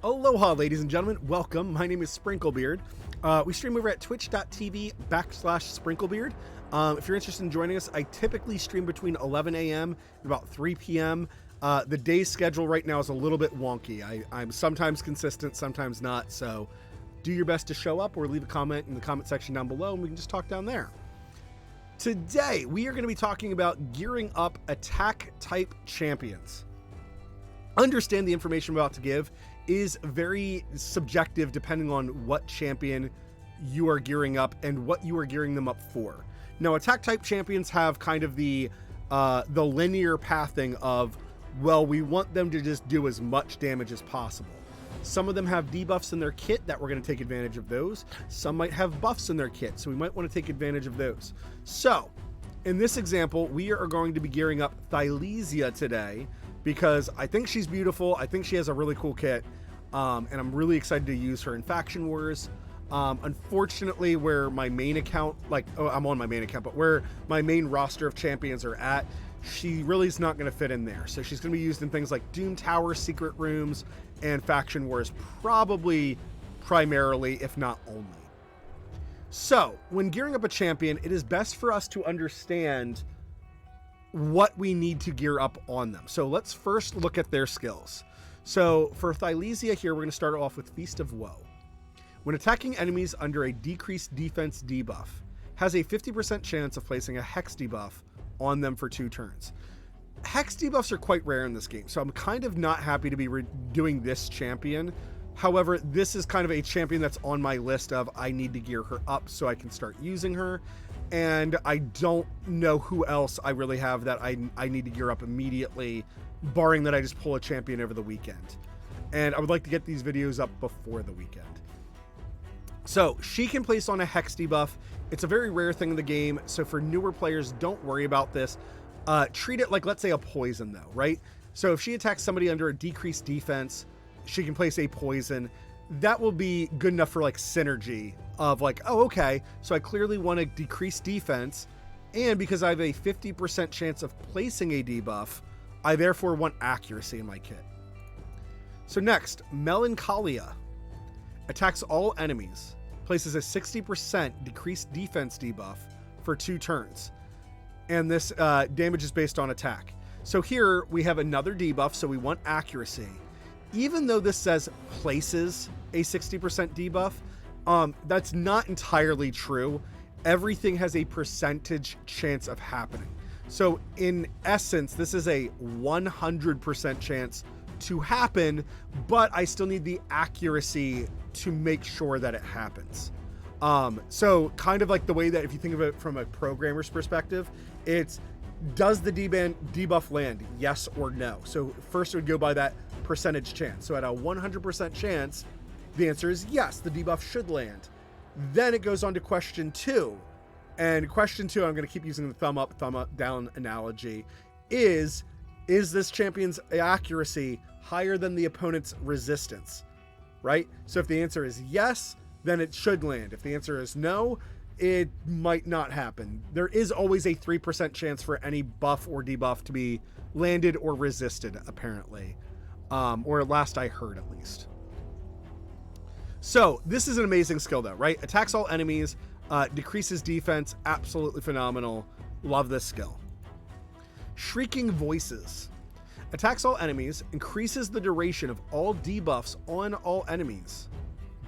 Aloha, ladies and gentlemen. Welcome. My name is SprinkleBeard. We stream over at twitch.tv/SprinkleBeard. If you're interested in joining us, I typically stream between 11 a.m. and about 3 p.m. The day schedule right now is a little bit wonky. I'm sometimes consistent, sometimes not. So do your best to show up or leave a comment in the comment section down below and we can just talk down there. Today, we are going to be talking about gearing up attack type champions. Understand the information I'm about to give is very subjective depending on what champion you are gearing up and what you are gearing them up for. Now, attack type champions have kind of the linear pathing of, well, we want them to just do as much damage as possible. Some of them have debuffs in their kit that we're going to take advantage of those. Some might have buffs in their kit, so we might want to take advantage of those. So, in this example, we are going to be gearing up Thylessia today because I think she's beautiful. I think she has a really cool kit, and I'm really excited to use her in Faction Wars. Unfortunately, where my main account, I'm on my main account, but where my main roster of champions are at, she really is not going to fit in there. So she's going to be used in things like Doom Tower, Secret Rooms, and Faction Wars, probably primarily, if not only. So, when gearing up a champion, it is best for us to understand what we need to gear up on them. So let's first look at their skills. So for Thylessia here, we're going to start off with Feast of Woe. When attacking enemies under a decreased defense debuff, has a 50% chance of placing a hex debuff on them for 2 turns. Hex debuffs are quite rare in this game, so I'm kind of not happy to be doing this champion. However, this is kind of a champion that's on my list of I need to gear her up so I can start using her. And I don't know who else I really have that I need to gear up immediately, barring that I just pull a champion over the weekend. And I would like to get these videos up before the weekend. So she can place on a hex debuff. It's a very rare thing in the game, so for newer players, don't worry about this. Treat it like, let's say, a poison though, right? So if she attacks somebody under a decreased defense, she can place a poison. That will be good enough for like synergy of like, oh, okay, so I clearly want to decrease defense, and because I have a 50% chance of placing a debuff, I therefore want accuracy in my kit. So next, Melancholia. Attacks all enemies, places a 60% decreased defense debuff for 2 turns. And this damage is based on attack. So here we have another debuff, so we want accuracy. Even though this says places a 60% debuff, that's not entirely true. Everything has a percentage chance of happening. So in essence, this is a 100% chance to happen, but I still need the accuracy to make sure that it happens. So kind of like the way that if you think of it from a programmer's perspective, it's does the debuff land, yes or no? So first it would go by that percentage chance. So at a 100% chance, the answer is yes, the debuff should land. Then it goes on to question 2. And question 2, I'm going to keep using the thumb up, down analogy, is this champion's accuracy higher than the opponent's resistance, right? So if the answer is yes, then it should land. If the answer is no, it might not happen. There is always a 3% chance for any buff or debuff to be landed or resisted, apparently. Or last I heard, at least. So this is an amazing skill though, right? Attacks all enemies, decreases defense, absolutely phenomenal. Love this skill. Shrieking Voices. Attacks all enemies, increases the duration of all debuffs on all enemies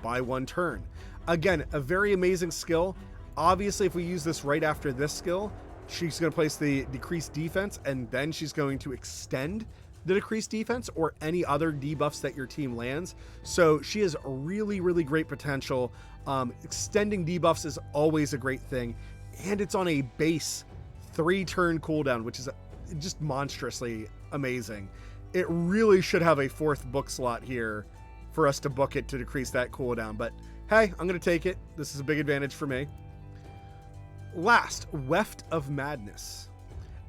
by 1 turn. Again, a very amazing skill. Obviously, if we use this right after this skill, she's going to place the decreased defense, and then she's going to extend the decreased defense or any other debuffs that your team lands. So she has a really, really great potential. Extending debuffs is always a great thing, and it's on a base 3-turn cooldown, which is just monstrously amazing. It really should have a 4th book slot here for us to book it to decrease that cooldown, but hey, I'm going to take it. This is a big advantage for me. Last, Weft of Madness.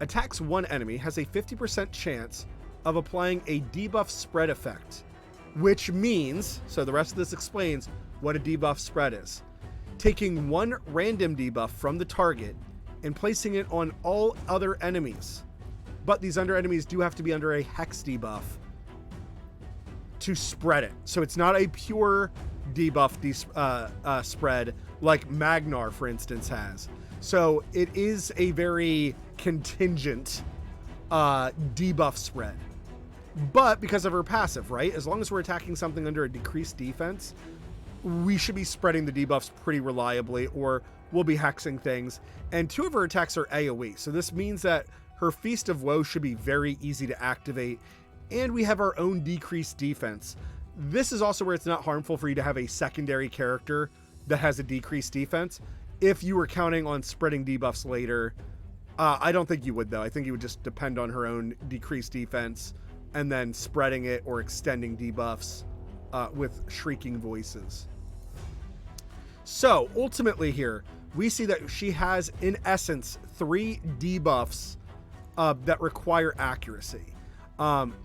Attacks 1 enemy, has a 50% chance of applying a debuff spread effect, which means, so the rest of this explains what a debuff spread is. Taking 1 random debuff from the target and placing it on all other enemies. But these under enemies do have to be under a hex debuff to spread it. So it's not a pure debuff spread like Magnar, for instance, has. So it is a very contingent debuff spread. But because of her passive, right? As long as we're attacking something under a decreased defense, we should be spreading the debuffs pretty reliably, or we'll be hexing things. And 2 of her attacks are AoE. So this means that her Feast of Woe should be very easy to activate. And we have our own decreased defense. This is also where it's not harmful for you to have a secondary character that has a decreased defense. If you were counting on spreading debuffs later, I don't think you would, though. I think you would just depend on her own decreased defense and then spreading it or extending debuffs with Shrieking Voices. So ultimately here, we see that she has, in essence, 3 debuffs that require accuracy.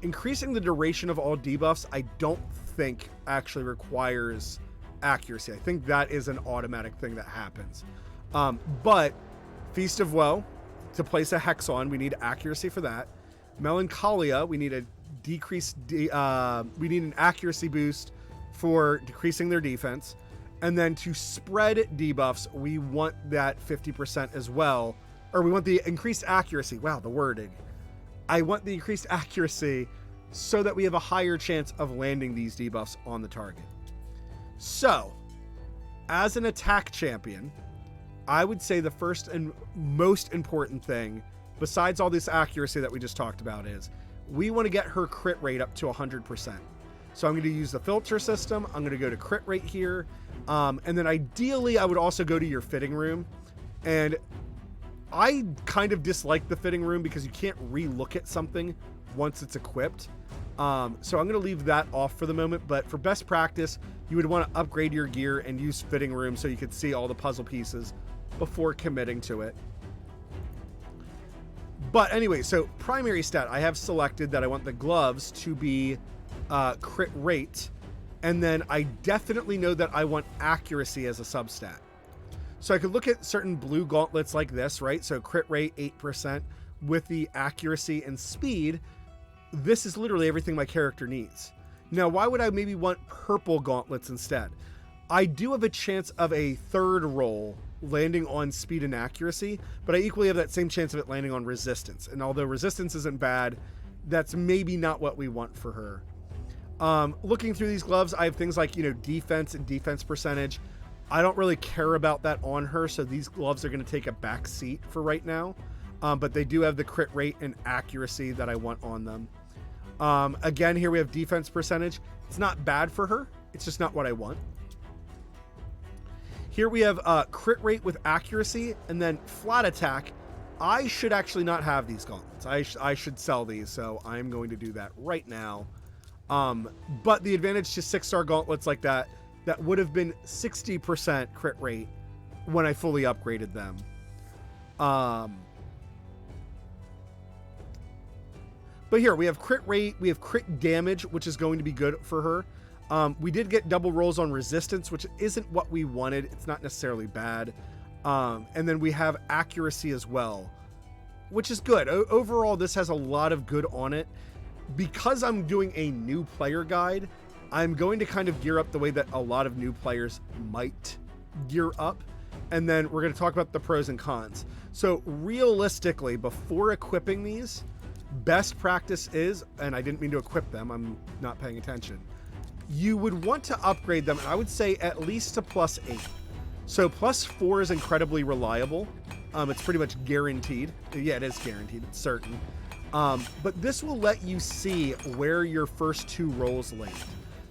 Increasing the duration of all debuffs, I don't think actually requires accuracy. I think that is an automatic thing that happens. But Feast of Woe, to place a hex on, we need accuracy for that. Melancholia, we need a we need an accuracy boost for decreasing their defense. And then to spread debuffs, we want that 50% as well. Or we want the increased accuracy. Wow, the wording. I want the increased accuracy so that we have a higher chance of landing these debuffs on the target. So, as an attack champion, I would say the first and most important thing, besides all this accuracy that we just talked about, is we want to get her crit rate up to 100%. So I'm going to use the filter system. I'm going to go to crit rate here. And then ideally, I would also go to your fitting room. And I kind of dislike the fitting room because you can't re-look at something once it's equipped. So I'm going to leave that off for the moment. But for best practice, you would want to upgrade your gear and use fitting room so you could see all the puzzle pieces before committing to it. But anyway, so primary stat, I have selected that I want the gloves to be crit rate. And then I definitely know that I want accuracy as a substat. So I could look at certain blue gauntlets like this, right? So crit rate 8% with the accuracy and speed. This is literally everything my character needs. Now, why would I maybe want purple gauntlets instead? I do have a chance of a third roll landing on speed and accuracy, but I equally have that same chance of it landing on resistance. And although resistance isn't bad, that's maybe not what we want for her. Looking through these gloves, I have things like, defense and defense percentage. I don't really care about that on her, so these gloves are going to take a back seat for right now. But they do have the crit rate and accuracy that I want on them. Again, here we have defense percentage. It's not bad for her. It's just not what I want. Here we have crit rate with accuracy and then flat attack. I should actually not have these gauntlets. I should sell these, so I'm going to do that right now. But the advantage to 6-star gauntlets like that would have been 60% crit rate when I fully upgraded them. But here we have crit rate, we have crit damage, which is going to be good for her. We did get double rolls on resistance, which isn't what we wanted. It's not necessarily bad. And then we have accuracy as well, which is good. Overall, this has a lot of good on it. Because I'm doing a new player guide, I'm going to kind of gear up the way that a lot of new players might gear up. And then we're going to talk about the pros and cons. So realistically, before equipping these, best practice is, and I didn't mean to equip them, I'm not paying attention. You would want to upgrade them, and I would say at least to +8. So +4 is incredibly reliable. It's pretty much guaranteed. Yeah, it is guaranteed. It's certain. But this will let you see where your first 2 rolls land.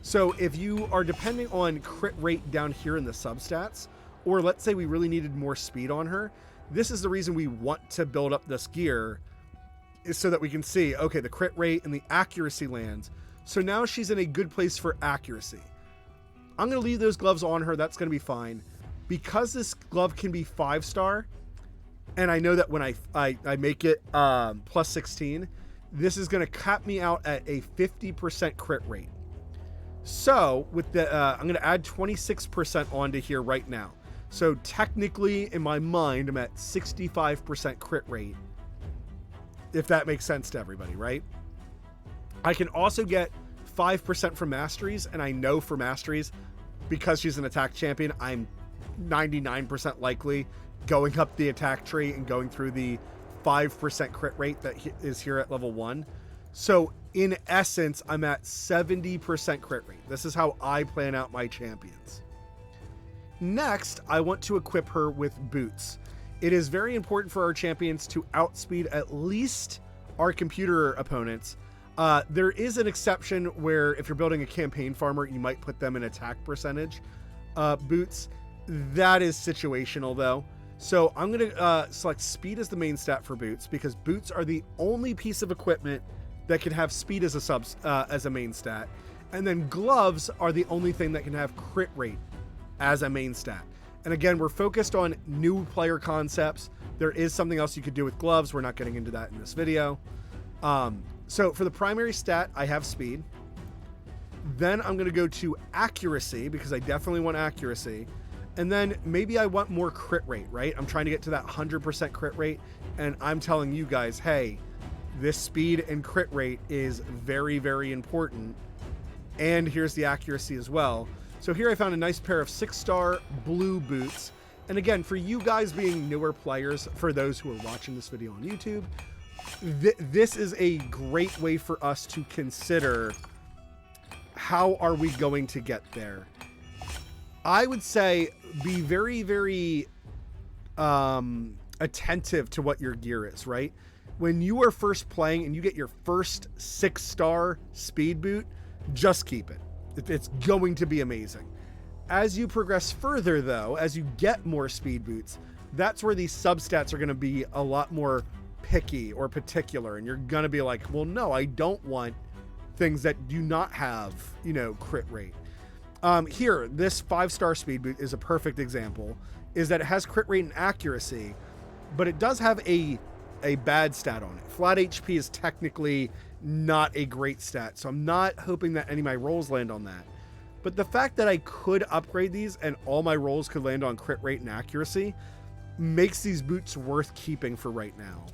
So if you are depending on crit rate down here in the substats, or let's say we really needed more speed on her, this is the reason we want to build up this gear, is so that we can see, okay, the crit rate and the accuracy lands. So now she's in a good place for accuracy. I'm going to leave those gloves on her. That's going to be fine. Because this glove can be 5-star, and I know that when I make it +16, this is going to cap me out at a 50% crit rate. So with the I'm going to add 26% onto here right now. So technically, in my mind, I'm at 65% crit rate, if that makes sense to everybody, right? I can also get 5% from masteries, and I know for masteries, because she's an attack champion, I'm 99% likely going up the attack tree and going through the 5% crit rate that is here at level 1. So in essence, I'm at 70% crit rate. This is how I plan out my champions. Next, I want to equip her with boots. It is very important for our champions to outspeed at least our computer opponents. There is an exception where if you're building a campaign farmer, you might put them in attack percentage boots. That is situational though. So I'm going to select speed as the main stat for boots, because boots are the only piece of equipment that can have speed as a main stat. And then gloves are the only thing that can have crit rate as a main stat. And again, we're focused on new player concepts. There is something else you could do with gloves. We're not getting into that in this video. So for the primary stat, I have speed. Then I'm going to go to accuracy, because I definitely want accuracy. And then maybe I want more crit rate, right? I'm trying to get to that 100% crit rate. And I'm telling you guys, hey, this speed and crit rate is very, very important. And here's the accuracy as well. So here I found a nice pair of 6-star blue boots. And again, for you guys being newer players, for those who are watching this video on YouTube, this is a great way for us to consider how are we going to get there. I would say be very, very attentive to what your gear is, right? When you are first playing and you get your first 6-star speed boot, just keep it. It's going to be amazing. As you progress further though, as you get more speed boots, that's where these substats are going to be a lot more picky or particular. And you're going to be like, well, no, I don't want things that do not have, you know, crit rate. Here, this 5-star speed boot is a perfect example, is that it has crit rate and accuracy, but it does have a bad stat on it. Flat HP is technically not a great stat, so I'm not hoping that any of my rolls land on that. But the fact that I could upgrade these and all my rolls could land on crit rate and accuracy makes these boots worth keeping for right now.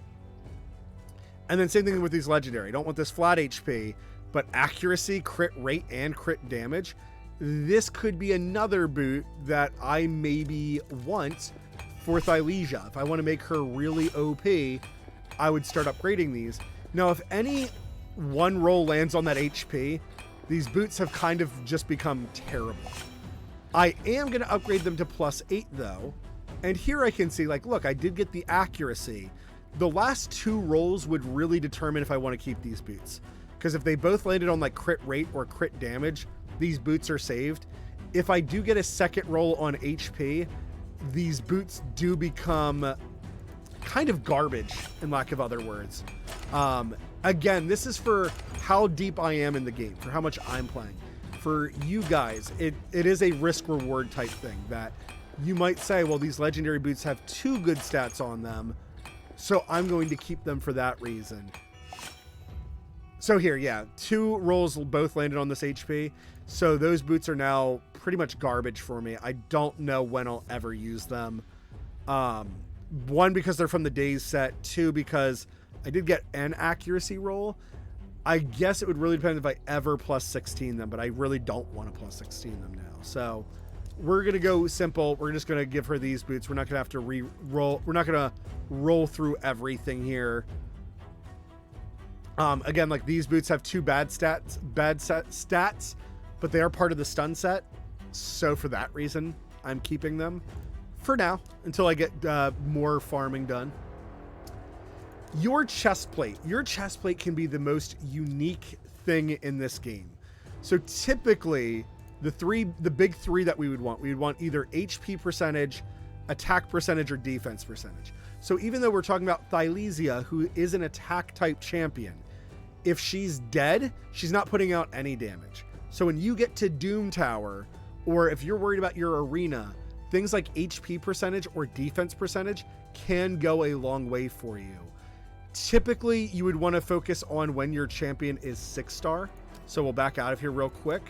And then same thing with these legendary. I don't want this flat HP, but accuracy, crit rate, and crit damage. This could be another boot that I maybe want for Thylessia. If I want to make her really OP, I would start upgrading these. Now, if any one roll lands on that HP, these boots have kind of just become terrible. I am going to upgrade them to +8 though. And here I can see, like, look, I did get the accuracy. The last 2 rolls would really determine if I want to keep these boots. Because if they both landed on like crit rate or crit damage, these boots are saved. If I do get a second roll on HP, these boots do become kind of garbage, in lack of other words. Again, this is for how deep I am in the game, for how much I'm playing. For you guys, it is a risk-reward type thing that you might say, well, these legendary boots have 2 good stats on them, so I'm going to keep them for that reason. So here, yeah, 2 rolls both landed on this HP, so those boots are now pretty much garbage for me. I don't know when I'll ever use them. 1, because they're from the days set. 2, because I did get an accuracy roll. I guess it would really depend if I ever +16 them, but I really don't want to +16 them now. So we're going to go simple. We're just going to give her these boots. We're not going to have to re-roll. We're not going to roll through everything here. Again, like these boots have 2 bad stats, but they are part of the stun set. So for that reason, I'm keeping them for now until I get more farming done. Your chest plate. Your chest plate can be the most unique thing in this game. So typically, the big 3 that we would want either HP percentage, attack percentage, or defense percentage. So even though we're talking about Thylessia, who is an attack type champion, if she's dead, she's not putting out any damage. So when you get to Doom Tower, or if you're worried about your arena, things like HP percentage or defense percentage can go a long way for you. Typically, you would want to focus on when your champion is 6-star. So we'll back out of here real quick,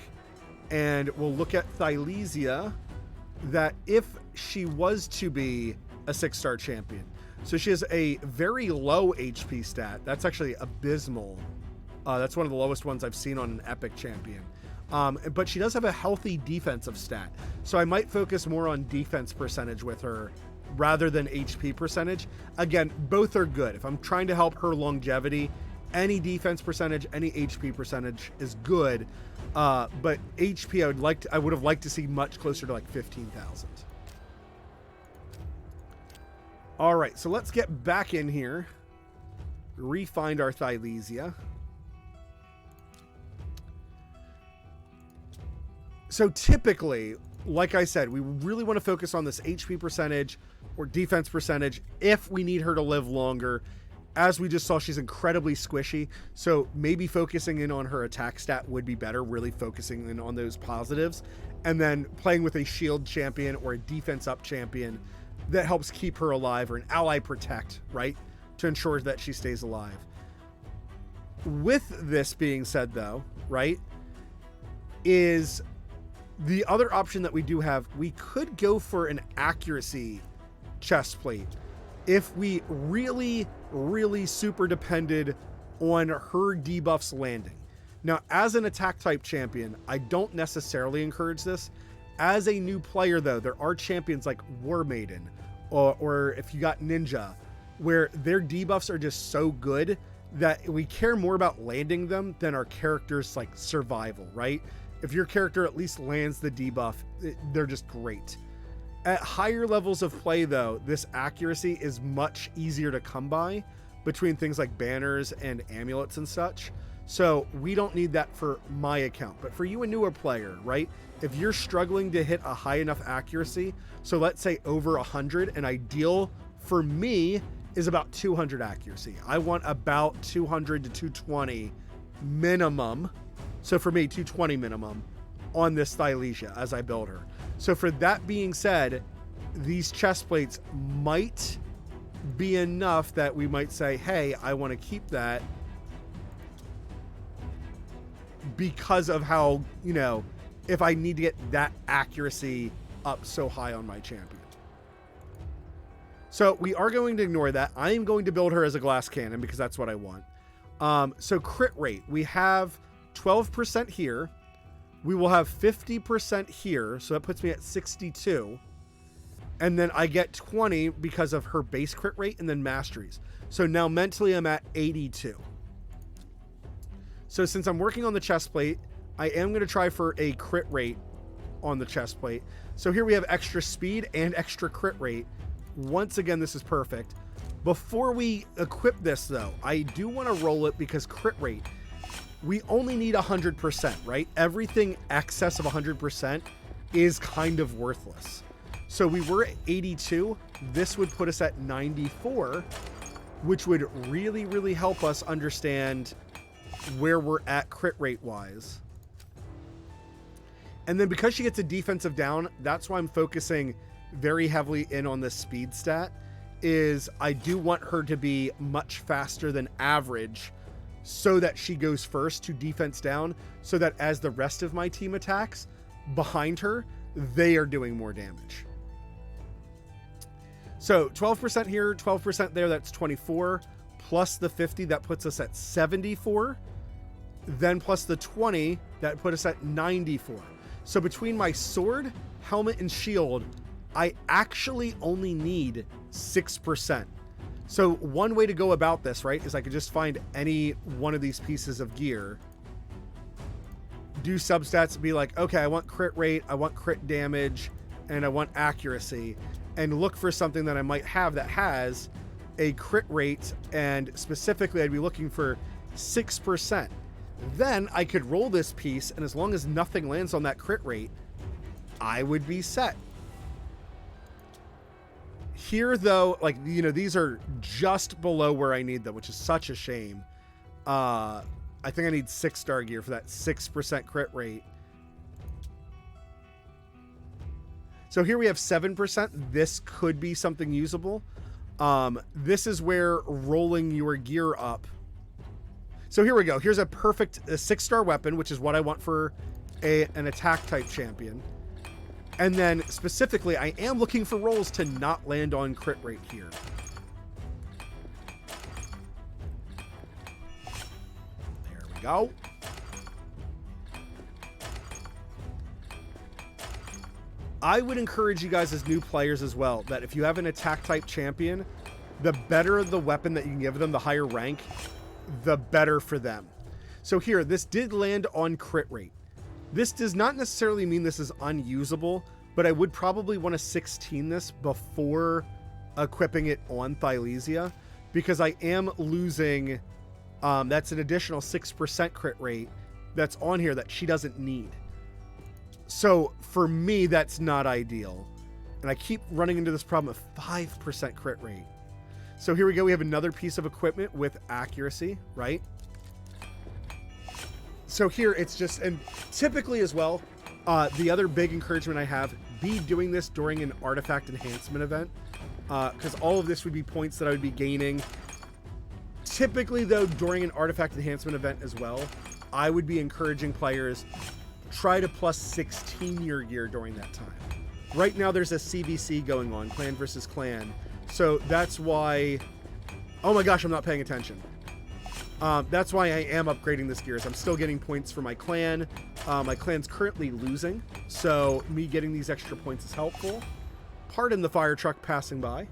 and we'll look at Thylessia, that if she was to be a 6-star champion, so she has a very low HP stat. That's actually abysmal That's one of the lowest ones I've seen on an epic champion. But she does have a healthy defensive stat. So I might focus more on defense percentage with her rather than HP percentage. Again, both are good. If I'm trying to help her longevity, any defense percentage, any HP percentage is good. But HP, I would have liked to see much closer to like 15,000. All right, so let's get back in here. Refind our Thylessia. So typically, like I said, we really want to focus on this HP percentage or defense percentage if we need her to live longer. As we just saw, she's incredibly squishy. So maybe focusing in on her attack stat would be better, really focusing in on those positives. And then playing with a shield champion or a defense up champion that helps keep her alive, or an ally protect, right? To ensure that she stays alive. With this being said though, right, is the other option that we do have, we could go for an accuracy chest plate if we really super depended on her debuffs landing. Now, as an attack type champion, I don't necessarily encourage this. As a new player though, there are champions like War Maiden, or if you got Ninja, where their debuffs are just so good that we care more about landing them than our character's like survival, right? If your character at least lands the debuff, they're just great. At higher levels of play though, this accuracy is much easier to come by between things like banners and amulets and such. So we don't need that for my account, but for you, a newer player, right? If you're struggling to hit a high enough accuracy, so let's say over 100, an ideal for me is about 200 accuracy. I want about 200 to 220 minimum. So for me, 220 minimum on this Thylessia as I build her. So for that being said, these chest plates might be enough that we might say, hey, I want to keep that because of how, you know, if I need to get that accuracy up so high on my champion. So we are going to ignore that. I am going to build her as a glass cannon because that's what I want. So crit rate, we have 12% here. We will have 50% here. So that puts me at 62. And then I get 20 because of her base crit rate and then masteries. So now mentally I'm at 82. So since I'm working on the chest plate, I am going to try for a crit rate on the chest plate. So here we have extra speed and extra crit rate. Once again, this is perfect. Before we equip this though, I do want to roll it because crit rate, we only need 100%, right? Everything excess of 100% is kind of worthless. So we were at 82. This would put us at 94, which would really help us understand where we're at crit rate wise. And then because she gets a defensive down, that's why I'm focusing very heavily in on this speed stat, is I do want her to be much faster than average so that she goes first to defense down, so that as the rest of my team attacks behind her, they are doing more damage. So 12% here, 12% there, that's 24, plus the 50, that puts us at 74, then plus the 20, that put us at 94. So between my sword, helmet, and shield, I actually only need 6%. So one way to go about this, right, is I could just find any one of these pieces of gear, do substats, and be like, okay, I want crit rate, I want crit damage, and I want accuracy, and look for something that I might have that has a crit rate, and specifically I'd be looking for 6%. Then I could roll this piece, and as long as nothing lands on that crit rate, I would be set. Here though, like, you know, these are just below where I need them, which is such a shame. I think I need 6-star gear for that 6% crit rate. So here we have 7%. This could be something usable. This is where rolling your gear up. So here we go. Here's a perfect 6-star weapon, which is what I want for an attack type champion. And then specifically, I am looking for rolls to not land on crit rate here. There we go. I would encourage you guys as new players as well, that if you have an attack type champion, the better the weapon that you can give them, the higher rank, the better for them. So here, this did land on crit rate. This does not necessarily mean this is unusable, but I would probably want to 16 this before equipping it on Thylessia, because I am losing, that's an additional 6% crit rate that's on here that she doesn't need. So for me, that's not ideal. And I keep running into this problem of 5% crit rate. So here we go. We have another piece of equipment with accuracy, right? So here it's just, and typically as well, the other big encouragement I have, be doing this during an artifact enhancement event, because all of this would be points that I would be gaining. Typically though, during an artifact enhancement event as well, I would be encouraging players, try to plus 16 your gear during that time. Right now there's a CVC going on, clan versus clan. So that's why, oh my gosh, I'm not paying attention. That's why I am upgrading this gear. I'm still getting points for my clan. My clan's currently losing, so me getting these extra points is helpful. Pardon the fire truck passing by.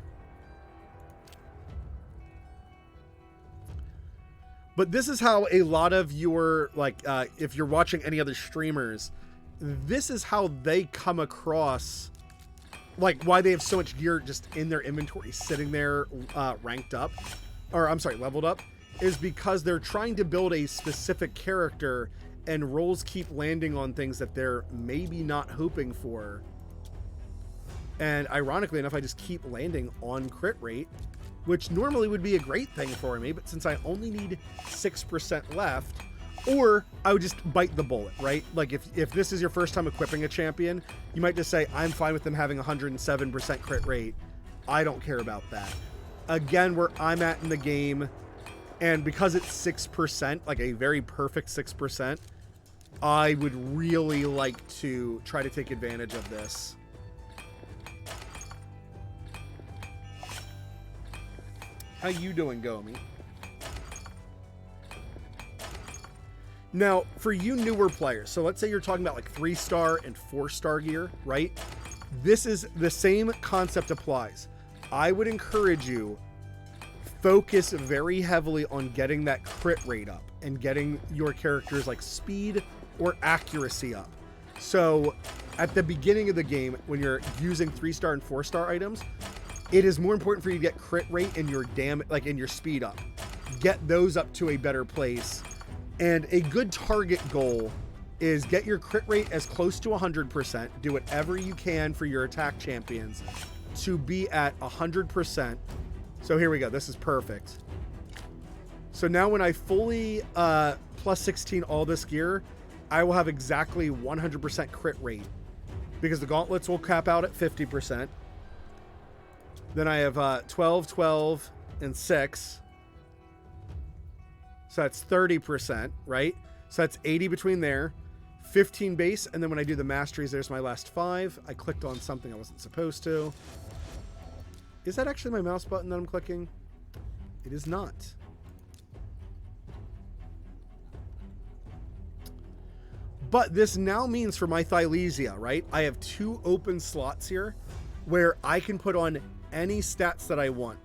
But this is how a lot of your, like, if you're watching any other streamers, this is how they come across, like, why they have so much gear just in their inventory sitting there ranked up, or I'm sorry, leveled up, is because they're trying to build a specific character and rolls keep landing on things that they're maybe not hoping for. And ironically enough, I just keep landing on crit rate, which normally would be a great thing for me, but since I only need 6% left, or I would just bite the bullet, right? Like if this is your first time equipping a champion, you might just say, I'm fine with them having 107% crit rate. I don't care about that. Again, where I'm at in the game, and because it's 6%, like a very perfect 6%, I would really like to try to take advantage of this. How you doing, Gomi? Now, for you newer players, so let's say you're talking about like 3-star and 4-star gear, right? This is the same concept applies. I would encourage you, focus very heavily on getting that crit rate up and getting your characters like speed or accuracy up. So at the beginning of the game, when you're using 3-star and 4-star items, it is more important for you to get crit rate and your damage, like in your speed up. Get those up to a better place. And a good target goal is get your crit rate as close to 100%. Do whatever you can for your attack champions to be at 100%. So here we go. This is perfect. So now when I fully plus 16 all this gear, I will have exactly 100% crit rate, because the gauntlets will cap out at 50%. Then I have 12, 12, and 6. So that's 30%, right? So that's 80 between there. 15 base, and then when I do the masteries, there's my last 5. I clicked on something I wasn't supposed to. Is that actually my mouse button that I'm clicking? It is not. But this now means for my Thylessia, right? I have 2 open slots here where I can put on any stats that I want.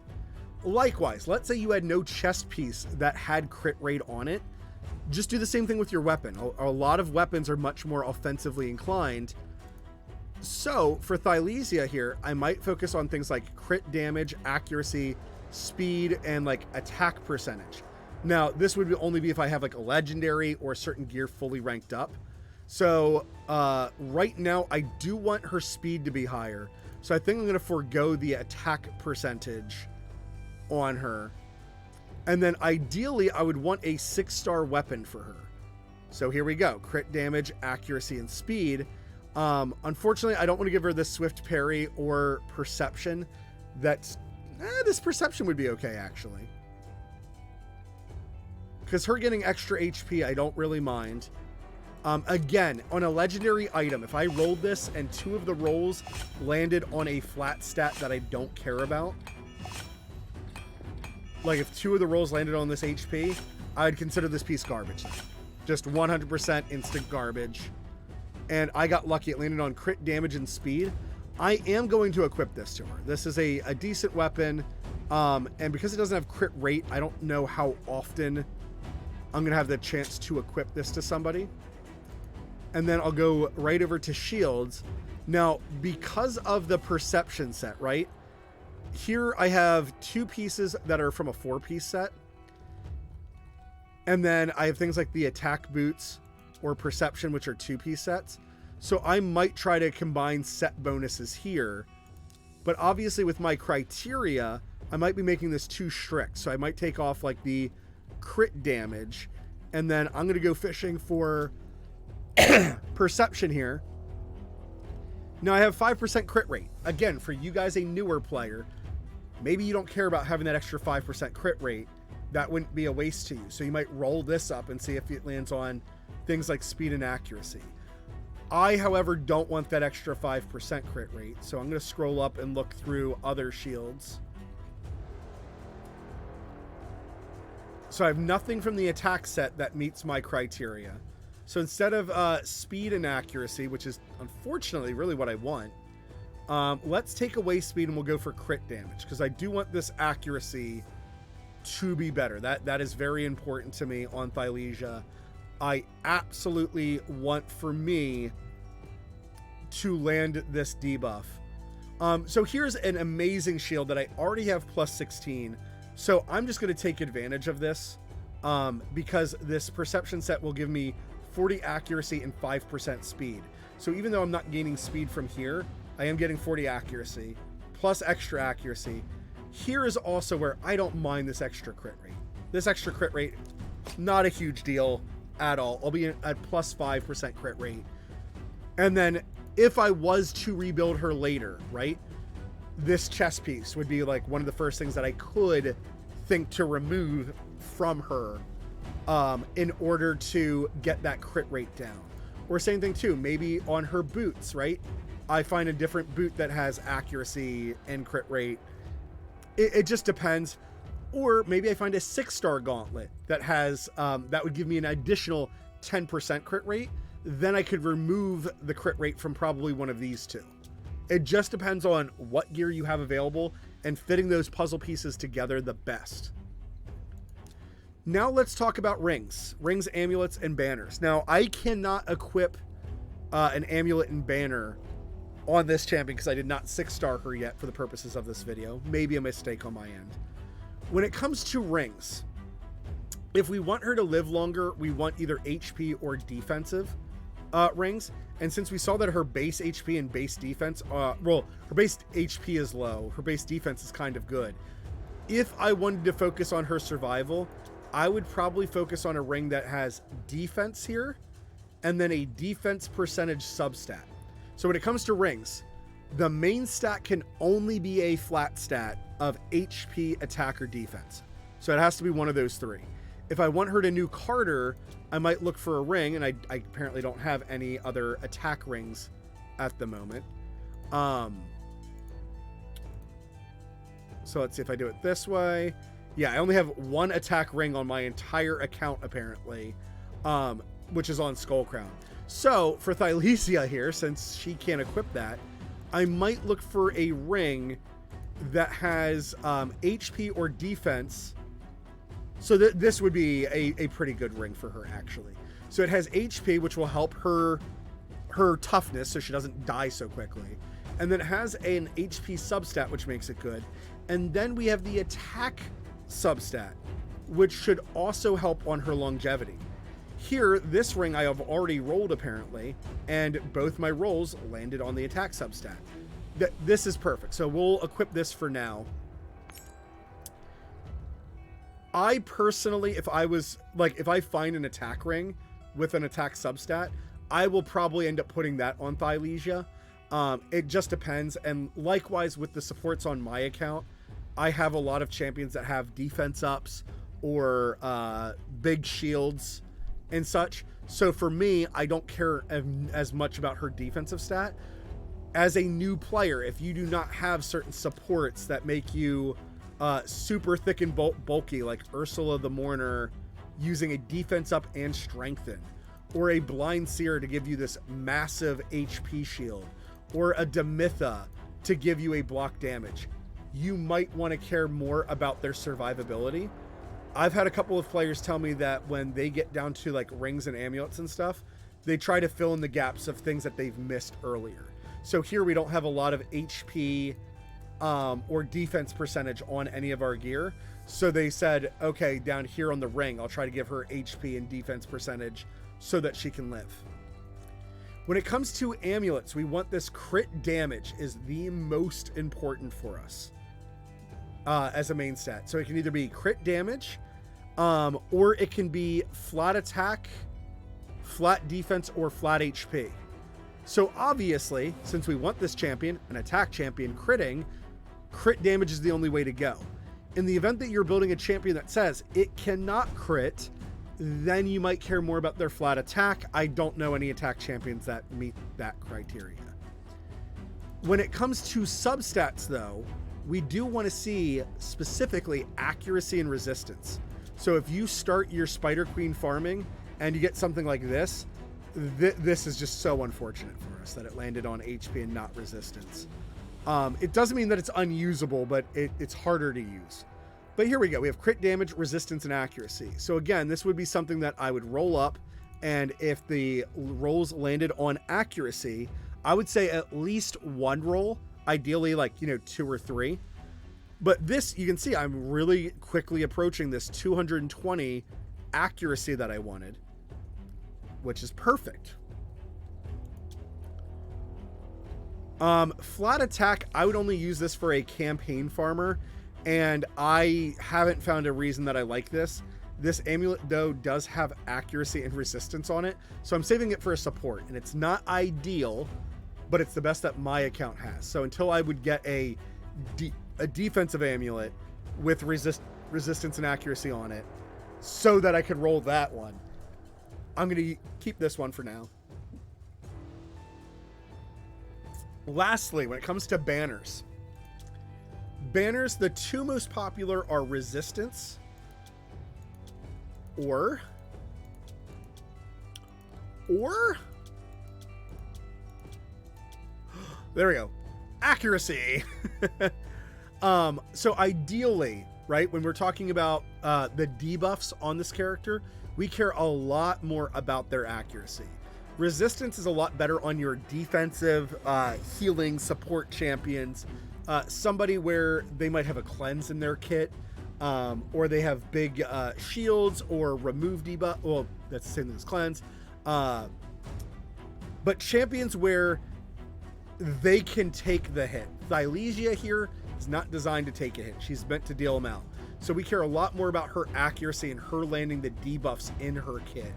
Likewise, let's say you had no chest piece that had crit rate on it. Just do the same thing with your weapon. A lot of weapons are much more offensively inclined. So for Thylessia here, I might focus on things like crit damage, accuracy, speed, and like attack percentage. Now, this would only be if I have like a legendary or certain gear fully ranked up. So right now, I do want her speed to be higher. So I think I'm going to forego the attack percentage on her. And then ideally, I would want a 6-star weapon for her. So here we go. Crit damage, accuracy, and speed. Unfortunately, I don't want to give her the swift parry or perception. That's this perception would be okay, actually. Because her getting extra HP, I don't really mind. Again, on a legendary item, if I rolled this and 2 of the rolls landed on a flat stat that I don't care about, like if 2 of the rolls landed on this HP, I'd consider this piece garbage. Just 100% instant garbage. And I got lucky. It landed on crit damage and speed. I am going to equip this to her. This is a decent weapon. And because it doesn't have crit rate, I don't know how often I'm going to have the chance to equip this to somebody. And then I'll go right over to shields. Now, because of the perception set, right? Here I have 2 pieces that are from a 4-piece set. And then I have things like the attack boots or perception, which are 2-piece sets. So I might try to combine set bonuses here. But obviously with my criteria, I might be making this too strict. So I might take off like the crit damage. And then I'm going to go fishing for perception here. Now I have 5% crit rate. Again, for you guys, a newer player, maybe you don't care about having that extra 5% crit rate. That wouldn't be a waste to you. So you might roll this up and see if it lands on things like speed and accuracy. I, however, don't want that extra 5% crit rate. So I'm going to scroll up and look through other shields. So I have nothing from the attack set that meets my criteria. So instead of speed and accuracy, which is unfortunately really what I want, let's take away speed and we'll go for crit damage, because I do want this accuracy to be better. That is very important to me on Thylessia. I absolutely want for me to land this debuff. So here's an amazing shield that I already have plus 16. So I'm just going to take advantage of this because this perception set will give me 40 accuracy and 5% speed. So even though I'm not gaining speed from here, I am getting 40 accuracy plus extra accuracy. Here is also where I don't mind this extra crit rate. This extra crit rate, not a huge deal at all. I'll be at plus 5% crit rate. And then if I was to rebuild her later, right, this chest piece would be like one of the first things that I could think to remove from her in order to get that crit rate down. Or same thing too, maybe on her boots, right? I find a different boot that has accuracy and crit rate. It just depends. Or maybe I find a 6-star gauntlet that has that would give me an additional 10% crit rate. Then I could remove the crit rate from probably one of these two. It just depends on what gear you have available and fitting those puzzle pieces together the best. Now let's talk about rings, amulets, and banners. Now I cannot equip an amulet and banner on this champion because I did not 6-star her yet for the purposes of this video. Maybe a mistake on my end. When it comes to rings, if we want her to live longer, we want either HP or defensive rings. And since we saw that her base HP and base defense, well, her base HP is low, her base defense is kind of good. If I wanted to focus on her survival, I would probably focus on a ring that has defense here and then a defense percentage substat. So when it comes to rings, the main stat can only be a flat stat of HP, attack, or defense. So it has to be one of those three. If I want her to nuke harder, I might look for a ring, and I apparently don't have any other attack rings at the moment. So let's see if I do it this way. Yeah, I only have one attack ring on my entire account, apparently, which is on Skull Crown. So for Thylessia here, since she can't equip that, I might look for a ring that has HP or defense. So this would be a pretty good ring for her, actually. So it has HP, which will help her toughness so she doesn't die so quickly. And then it has an HP substat, which makes it good. And then we have the attack substat, which should also help on her longevity. Here, this ring I have already rolled, apparently, and both my rolls landed on the attack substat. This is perfect. So we'll equip this for now. I personally, if I find an attack ring with an attack substat, I will probably end up putting that on Thylessia. It just depends. And likewise with the supports on my account, I have a lot of champions that have defense ups or big shields and such. So for me, I don't care as much about her defensive stat. As a new player, if you do not have certain supports that make you super thick and bulky, like Ursula the Mourner using a defense up and strengthen, or a blind seer to give you this massive HP shield, or a Demitha to give you a block damage, you might want to care more about their survivability. I've had a couple of players tell me that when they get down to like rings and amulets and stuff, they try to fill in the gaps of things that they've missed earlier. So here we don't have a lot of HP or defense percentage on any of our gear. So they said, okay, down here on the ring, I'll try to give her HP and defense percentage so that she can live. When it comes to amulets, we want this crit damage is the most important for us as a main stat. So it can either be crit damage or it can be flat attack, flat defense, or flat HP. So obviously, since we want this champion, an attack champion, critting, crit damage is the only way to go. In the event that you're building a champion that says it cannot crit, then you might care more about their flat attack. I don't know any attack champions that meet that criteria. When it comes to substats though, we do want to see specifically accuracy and resistance. So if you start your Spider Queen farming and you get something like this, this is just so unfortunate for us that it landed on HP and not resistance. It doesn't mean that it's unusable, but it's harder to use. But here we go. We have crit damage, resistance, and accuracy. So again, this would be something that I would roll up, and if the rolls landed on accuracy, I would say at least one roll, ideally like, 2 or 3. But this, you can see I'm really quickly approaching this 220 accuracy that I wanted, which is perfect. Flat attack, I would only use this for a campaign farmer, and I haven't found a reason that I like this. This amulet though does have accuracy and resistance on it, so I'm saving it for a support, and it's not ideal, but it's the best that my account has. So until I would get a defensive amulet with resistance and accuracy on it so that I could roll that one, I'm going to keep this one for now. Lastly, when it comes to banners, the two most popular are resistance or there we go, accuracy. So ideally, right, when we're talking about the debuffs on this character, we care a lot more about their accuracy. Resistance is a lot better on your defensive healing support champions, somebody where they might have a cleanse in their kit, or they have big shields or remove debuff. Well, that's the same thing as cleanse. But champions where they can take the hit. Thylessia here is not designed to take a hit. She's meant to deal them out. So we care a lot more about her accuracy and her landing the debuffs in her kit,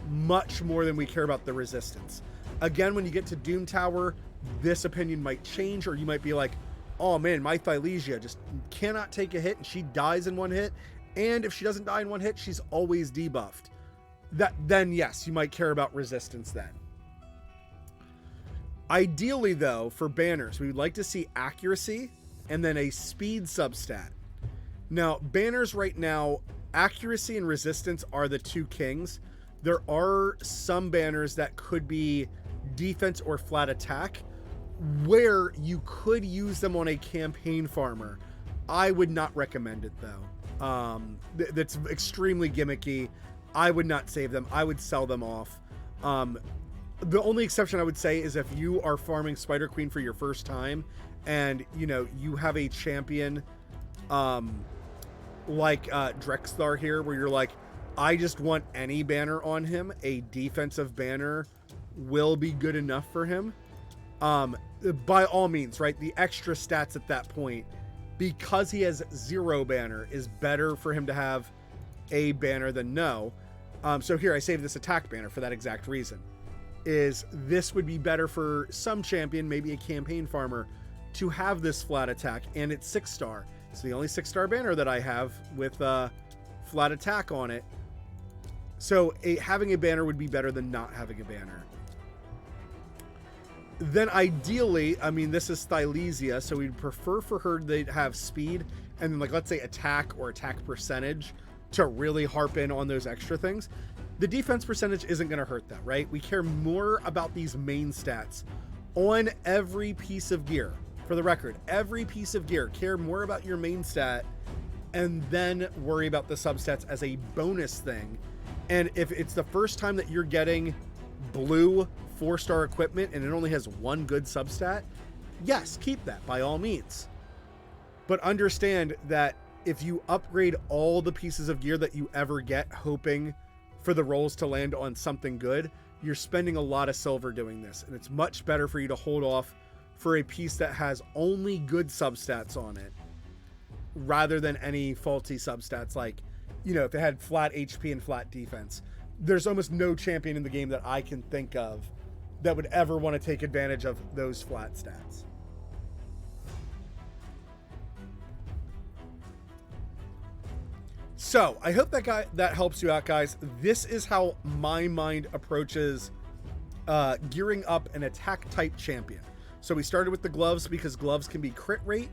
much more than we care about the resistance. Again, when you get to Doom Tower, this opinion might change, or you might be like, oh man, my Thylessia just cannot take a hit and she dies in one hit, and if she doesn't die in one hit, she's always debuffed. Then yes, you might care about resistance then. Ideally though, for banners, we would like to see accuracy and then a speed substat. Now, banners right now, accuracy and resistance are the two kings. There are some banners that could be defense or flat attack, where you could use them on a campaign farmer. I would not recommend it though. That's extremely gimmicky. I would not save them. I would sell them off. The only exception I would say is if you are farming Spider Queen for your first time, and you have a champion like Drexthar here, where you're like, I just want any banner on him. A defensive banner will be good enough for him. By all means, right? The extra stats at that point, because he has 0 banner, is better for him to have a banner than no. So here I saved this attack banner for that exact reason. Is this would be better for some champion, maybe a campaign farmer, to have this flat attack, and it's 6-star. It's the only 6-star banner that I have with flat attack on it. So having a banner would be better than not having a banner. Then ideally, I mean, this is Thylessia, so we'd prefer for her to have speed and then, like, let's say attack or attack percentage to really harp in on those extra things. The defense percentage isn't going to hurt that, right? We care more about these main stats on every piece of gear. For the record, every piece of gear, care more about your main stat and then worry about the substats as a bonus thing. And if it's the first time that you're getting blue 4-star equipment and it only has one good substat, yes, keep that by all means. But understand that if you upgrade all the pieces of gear that you ever get, hoping for the rolls to land on something good, you're spending a lot of silver doing this. And it's much better for you to hold off for a piece that has only good substats on it, rather than any faulty substats. Like, you know, if it had flat HP and flat defense, there's almost no champion in the game that I can think of that would ever want to take advantage of those flat stats. So I hope that helps you out, guys. This is how my mind approaches gearing up an attack type champion. So we started with the gloves because gloves can be crit rate,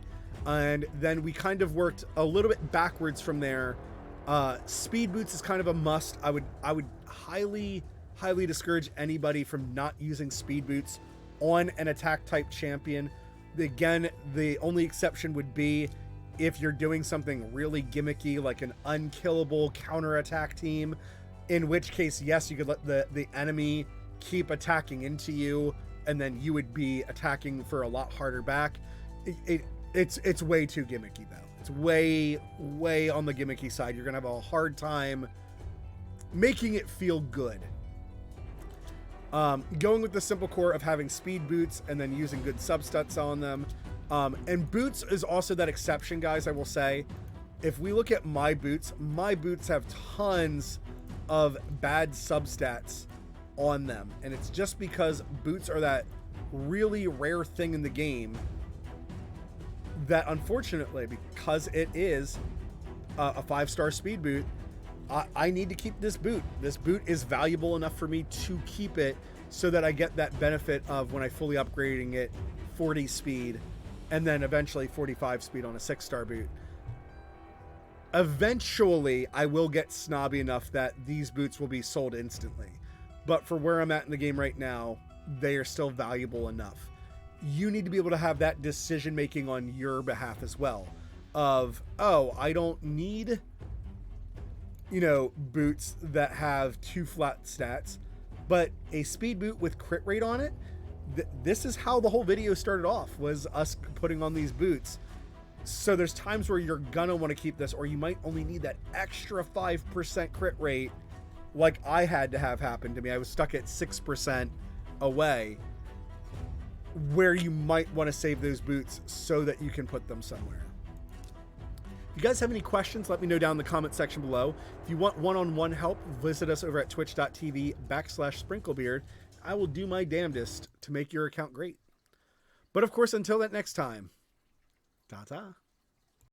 and then we kind of worked a little bit backwards from there. Speed boots is kind of a must. I would highly discourage anybody from not using speed boots on an attack type champion. Again, the only exception would be if you're doing something really gimmicky, like an unkillable counterattack team, in which case, yes, you could let the enemy keep attacking into you, and then you would be attacking for a lot harder back. It's way too gimmicky, though. It's way on the gimmicky side. You're gonna have a hard time making it feel good. Going with the simple core of having speed boots and then using good substats on them. And boots is also that exception, guys. I will say, if we look at my boots have tons of bad substats on them. And it's just because boots are that really rare thing in the game that, unfortunately, because it is a 5-star speed boot, I need to keep this boot. This boot is valuable enough for me to keep it so that I get that benefit of, when I fully upgrading it, 40 speed and then eventually 45 speed on a 6-star boot. Eventually, I will get snobby enough that these boots will be sold instantly. But for where I'm at in the game right now, they are still valuable enough. You need to be able to have that decision making on your behalf as well. Of, oh, I don't need, you know, boots that have 2 flat stats, but a speed boot with crit rate on it. This is how the whole video started off, was us putting on these boots. So there's times where you're gonna want to keep this, or you might only need that extra 5% crit rate, like I had to have happen to me. I was stuck at 6% away, where you might want to save those boots so that you can put them somewhere. If you guys have any questions, let me know down in the comment section below. If you want one-on-one help, visit us over at twitch.tv/SprinkleBeard. I will do my damnedest to make your account great. But of course, until that next time, ta-ta.